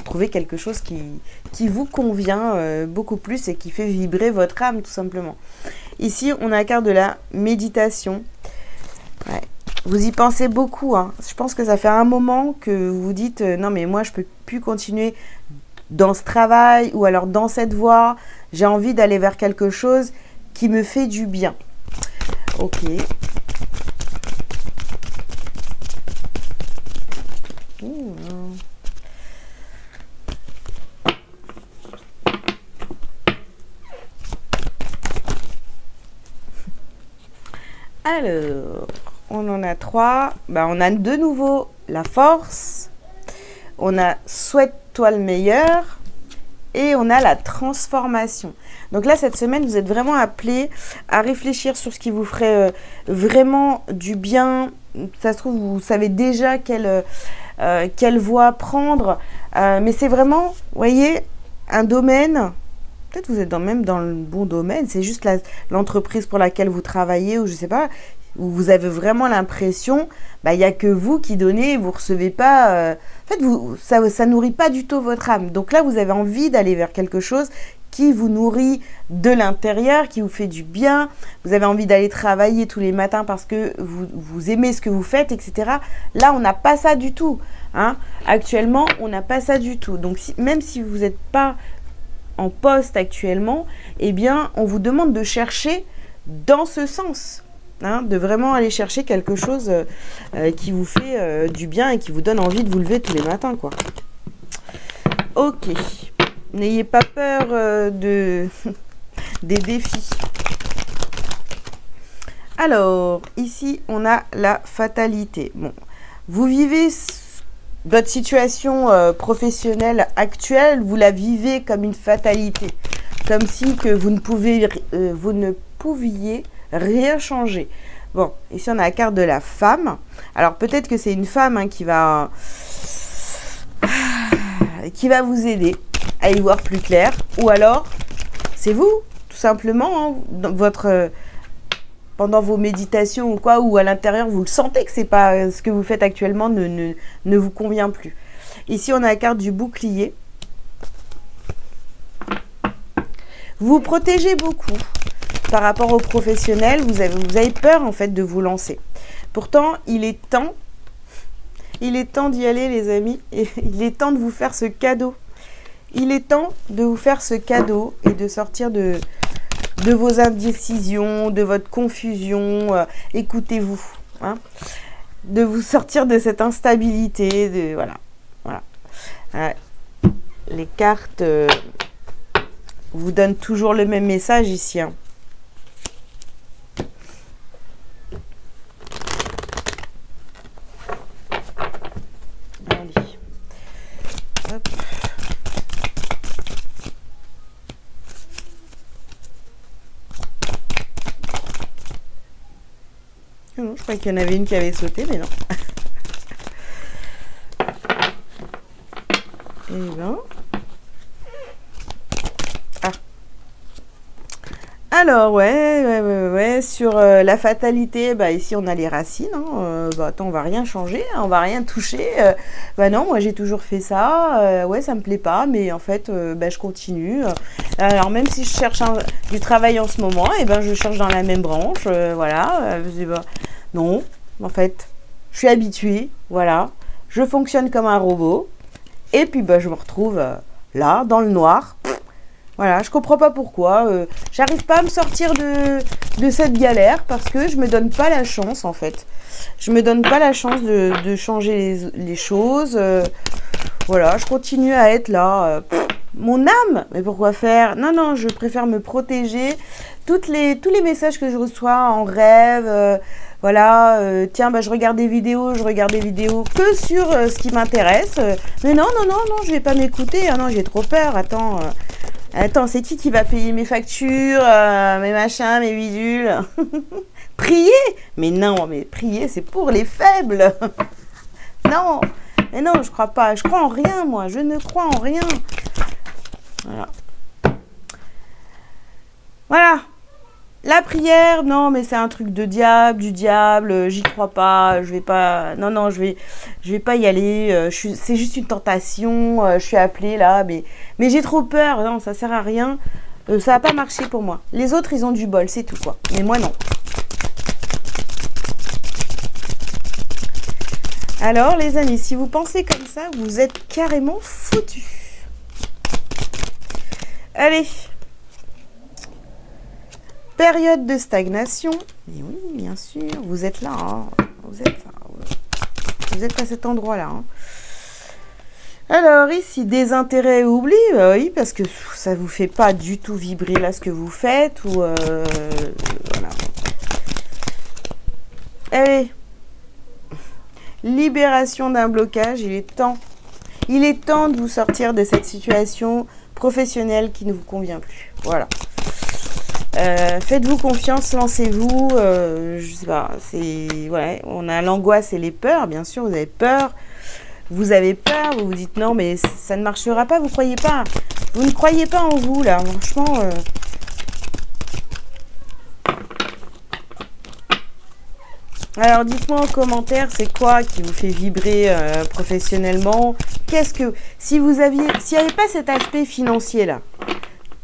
trouver quelque chose qui vous convient beaucoup plus et qui fait vibrer votre âme, tout simplement. Ici, on a la carte de la méditation. Ouais. Vous y pensez beaucoup, hein. Je pense que ça fait un moment que vous vous dites non mais moi je peux plus continuer dans ce travail ou alors dans cette voie. J'ai envie d'aller vers quelque chose qui me fait du bien. Ok. Alors, on en a 3. On a de nouveau la force. On a souhaite-toi le meilleur. Et on a la transformation. Donc là, cette semaine, vous êtes vraiment appelé à réfléchir sur ce qui vous ferait vraiment du bien. Ça se trouve, vous savez déjà quelle voie prendre. Mais c'est vraiment, vous voyez, un domaine. Peut-être vous êtes même dans le bon domaine. C'est juste l'entreprise pour laquelle vous travaillez ou je ne sais pas. Où vous avez vraiment l'impression, il n'y a que vous qui donnez, vous ne recevez pas... en fait, ça nourrit pas du tout votre âme. Donc là, vous avez envie d'aller vers quelque chose qui vous nourrit de l'intérieur, qui vous fait du bien. Vous avez envie d'aller travailler tous les matins parce que vous aimez ce que vous faites, etc. Là, on n'a pas ça du tout. Hein. Actuellement, on n'a pas ça du tout. Donc, même si vous n'êtes pas en poste actuellement, eh bien, on vous demande de chercher dans ce sens. Hein, de vraiment aller chercher quelque chose qui vous fait du bien et qui vous donne envie de vous lever tous les matins, quoi. Ok. N'ayez pas peur des défis. Alors, ici, on a la fatalité. Bon, vous vivez votre situation professionnelle actuelle, vous la vivez comme une fatalité. Comme si que vous ne pouviez rien changer. Bon, ici on a la carte de la femme. Alors peut-être que c'est une femme qui va vous aider à y voir plus clair. Ou alors, c'est vous, tout simplement, hein, dans pendant vos méditations ou quoi, ou à l'intérieur, vous le sentez que c'est pas ce que vous faites actuellement ne vous convient plus. Ici, on a la carte du bouclier. Vous vous protégez beaucoup. Par rapport aux professionnels, vous avez peur en fait de vous lancer. Pourtant, il est temps d'y aller les amis, et il est temps de vous faire ce cadeau. Il est temps de vous faire ce cadeau et de sortir de vos indécisions, de votre confusion. Écoutez-vous. Hein. de vous sortir de cette instabilité, de voilà. Les cartes vous donnent toujours le même message ici. Hein. Allez. Hop. Non, je crois qu'il y en avait une qui avait sauté, mais non. Et ben. Ah. Alors, ouais. Sur la fatalité, bah, ici on a les racines. Hein. Attends, on va rien changer, hein, on va rien toucher. Bah non, moi j'ai toujours fait ça. Ouais, ça me plaît pas, mais en fait, je continue. Alors, même si je cherche du travail en ce moment, et ben je cherche dans la même branche. Voilà. Non, en fait, je suis habituée. Voilà. Je fonctionne comme un robot. Et puis, je me retrouve là, dans le noir. Voilà, je comprends pas pourquoi. J'arrive pas à me sortir de cette galère parce que je me donne pas la chance, en fait. Je me donne pas la chance de changer les choses. Voilà, je continue à être là. Mon âme, mais pourquoi faire? Non, je préfère me protéger. Tous les messages que je reçois en rêve, voilà, tiens, je regarde des vidéos que sur ce qui m'intéresse. Mais non, je vais pas m'écouter. Ah non, j'ai trop peur. Attends, c'est qui va payer mes factures, mes machins, mes bidules? Prier? Mais non, mais prier, c'est pour les faibles. Non, mais non, je crois pas. Je crois en rien, moi. Je ne crois en rien. Voilà. La prière, non, mais c'est un truc du diable, j'y crois pas, je vais pas, non, je vais pas y aller, c'est juste une tentation, je suis appelée là, mais j'ai trop peur, non, ça sert à rien, ça va pas marcher pour moi. Les autres, ils ont du bol, c'est tout quoi, mais moi non. Alors les amis, si vous pensez comme ça, vous êtes carrément foutus. Allez. Période de stagnation. Et oui, bien sûr, vous êtes là. Hein. Vous êtes à cet endroit-là. Hein. Alors ici, désintérêt et oubli. Oui, parce que ça vous fait pas du tout vibrer là ce que vous faites. Ou voilà. Allez. Libération d'un blocage. Il est temps. Il est temps de vous sortir de cette situation professionnelle qui ne vous convient plus. Voilà. Faites-vous confiance, lancez-vous. Je sais pas, on a l'angoisse et les peurs, bien sûr, vous avez peur. Vous vous dites non, mais ça ne marchera pas, vous croyez pas. Vous ne croyez pas en vous, là, franchement. Alors, dites-moi en commentaire, c'est quoi qui vous fait vibrer professionnellement? S'il n'y avait pas cet aspect financier, là,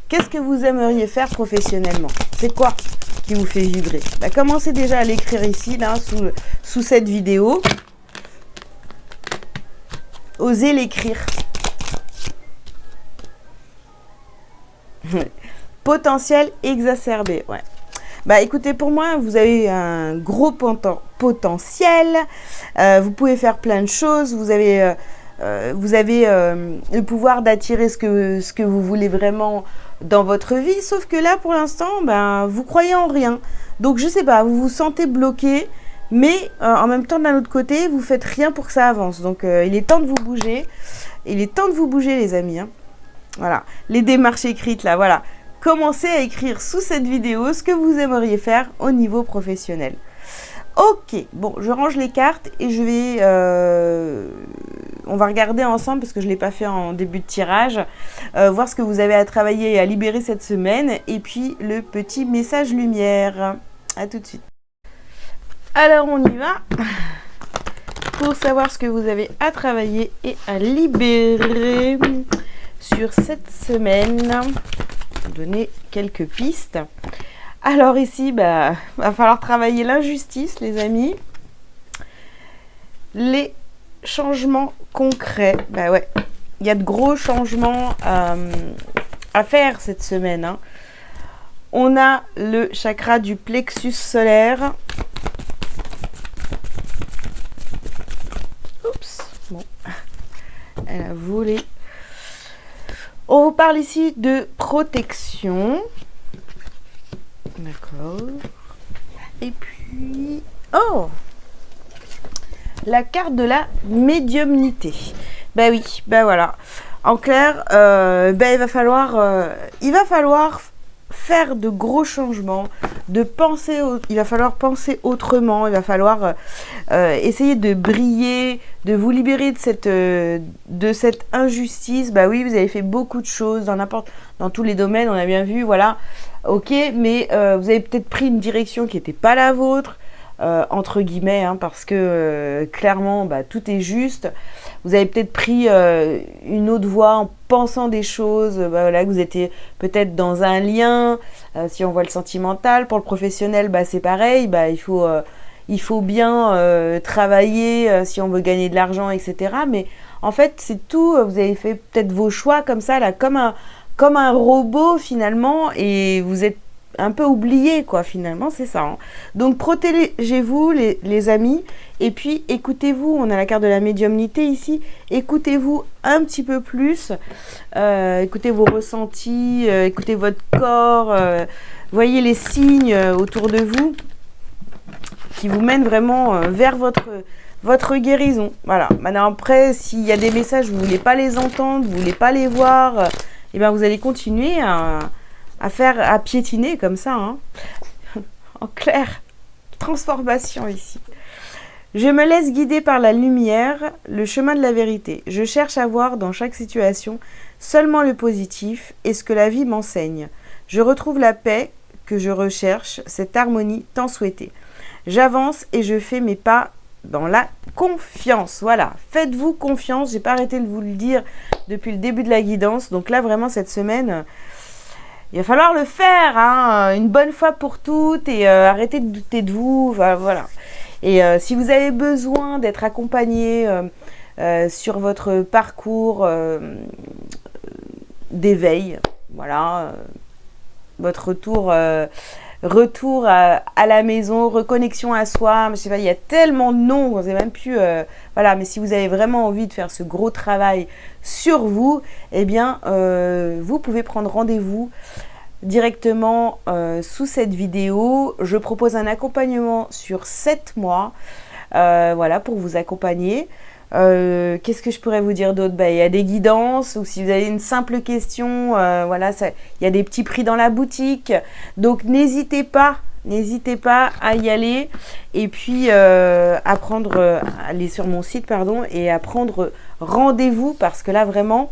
qu'est-ce que vous aimeriez faire professionnellement? C'est quoi qui vous fait vibrer? Commencez déjà à l'écrire ici, là, sous cette vidéo. Osez l'écrire. Potentiel exacerbé, ouais. Écoutez, pour moi, vous avez un gros potentiel. Vous pouvez faire plein de choses. Vous avez le pouvoir d'attirer ce que vous voulez vraiment dans votre vie. Sauf que là, pour l'instant, vous croyez en rien. Donc, je sais pas, vous vous sentez bloqué. Mais en même temps, d'un autre côté, vous faites rien pour que ça avance. Donc, il est temps de vous bouger. Il est temps de vous bouger, les amis. Hein. Voilà. Les démarches écrites, là, voilà. Commencez à écrire sous cette vidéo ce que vous aimeriez faire au niveau professionnel. Ok, bon, je range les cartes et je vais... on va regarder ensemble, parce que je ne l'ai pas fait en début de tirage, voir ce que vous avez à travailler et à libérer cette semaine. Et puis, le petit message lumière. À tout de suite. Alors, on y va. Pour savoir ce que vous avez à travailler et à libérer sur cette semaine. Donner quelques pistes. Alors ici, va falloir travailler l'injustice, les amis. Les changements concrets. Ouais, il y a de gros changements à faire cette semaine. Hein. On a le chakra du plexus solaire. Elle a volé. On vous parle ici de protection. D'accord. Et puis... Oh! La carte de la médiumnité. Ben oui, ben voilà. En clair, ben il va falloir faire de gros changements, il va falloir penser autrement, il va falloir essayer de briller, de vous libérer de cette injustice. Bah oui, vous avez fait beaucoup de choses dans tous les domaines, on a bien vu, voilà. Ok, mais vous avez peut-être pris une direction qui n'était pas la vôtre. Entre guillemets, hein, parce que clairement, bah, tout est juste. Vous avez peut-être pris une autre voie en pensant des choses, bah, voilà, que vous étiez peut-être dans un lien, si on voit le sentimental. Pour le professionnel, bah, c'est pareil, bah, il faut bien travailler si on veut gagner de l'argent, etc. Mais en fait, c'est tout, vous avez fait peut-être vos choix comme ça, là, comme un robot finalement, et vous êtes un peu oublié, quoi, finalement, c'est ça. Hein. Donc, protégez-vous, les amis, et puis écoutez-vous. On a la carte de la médiumnité ici. Écoutez-vous un petit peu plus. Écoutez vos ressentis, écoutez votre corps. Voyez les signes autour de vous qui vous mènent vraiment vers votre guérison. Voilà. Maintenant, après, s'il y a des messages, vous ne voulez pas les entendre, vous ne voulez pas les voir, et bien, vous allez continuer à piétiner comme ça, hein. En clair, transformation ici. Je me laisse guider par la lumière, le chemin de la vérité. Je cherche à voir dans chaque situation seulement le positif et ce que la vie m'enseigne. Je retrouve la paix que je recherche, cette harmonie tant souhaitée. J'avance et je fais mes pas dans la confiance. Voilà, faites-vous confiance. J'ai pas arrêté de vous le dire depuis le début de la guidance. Donc là, vraiment, cette semaine... il va falloir le faire, hein, une bonne fois pour toutes et arrêter de douter de vous, voilà. Et si vous avez besoin d'être accompagné sur votre parcours d'éveil, voilà, votre retour à la maison, reconnexion à soi, je sais pas, il y a tellement de noms, on ne sait même plus, voilà, mais si vous avez vraiment envie de faire ce gros travail sur vous, eh bien, vous pouvez prendre rendez-vous directement sous cette vidéo. Je propose un accompagnement sur 7 mois, voilà, pour vous accompagner. Qu'est-ce que je pourrais vous dire d'autre? Il y a des guidances, ou si vous avez une simple question, voilà, il y a des petits prix dans la boutique. Donc n'hésitez pas à y aller. Et puis aller sur mon site, pardon, et à prendre rendez-vous, parce que là vraiment,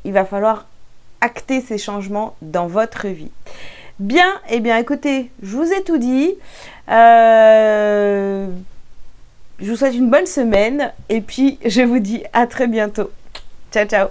il va falloir acter ces changements dans votre vie. Bien, eh bien écoutez, je vous ai tout dit. Je vous souhaite une bonne semaine et puis je vous dis à très bientôt. Ciao, ciao.